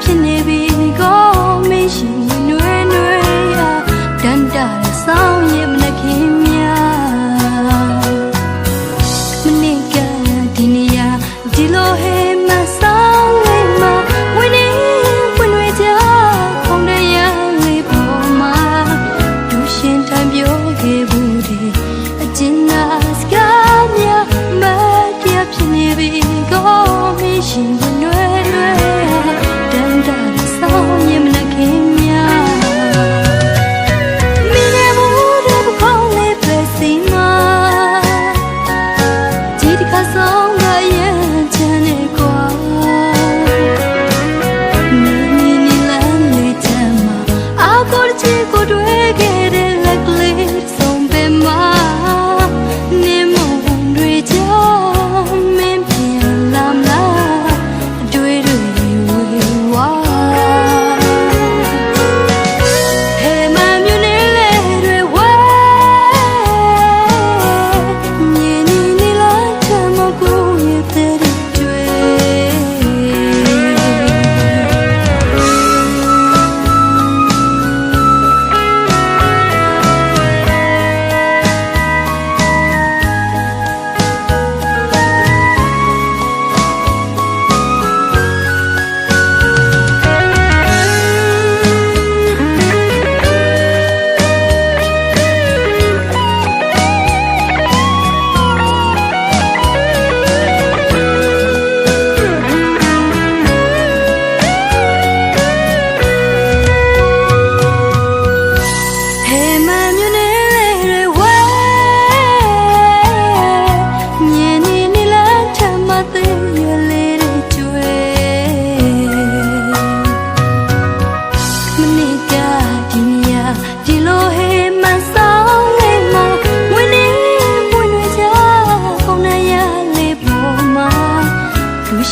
ဖြစ်နေပြီကိုမရှိနွယ်နွယ်တန်တာဆောင်းရမနှခင်များမနေ့ကဒီနေရာဒီလိုဟဲမဆောင်းလေးမှာဝင်းနေပွင့်ွေကြခုံတဲ့ရလေးပေါ်မှာဒူရှင်ထံပြောခဲ့ဘူးတဲ့အကျဉ်းနာစကားများမတရားဖြစ်နေပြီကိုမရှိနွယ်နွယ်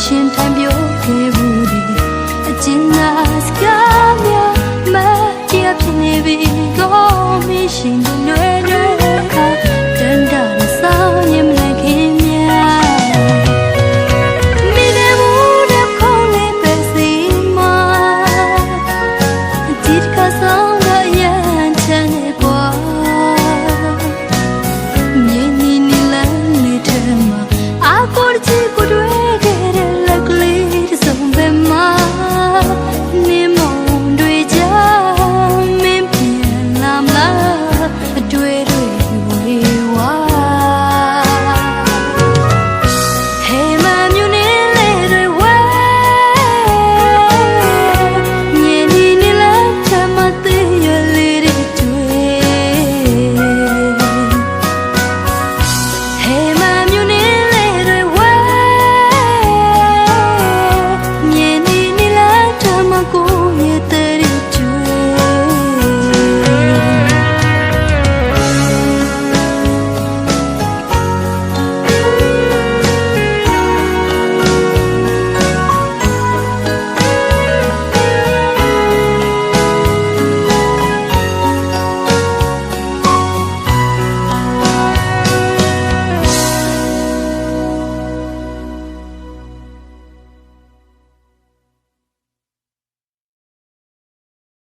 ရှင်ထံပြောခဲ့ဘူးဒီအကျဉ်းနာစကားများမတရားဖြစ်နေပြီကိုမရှိနွယ်နွယ်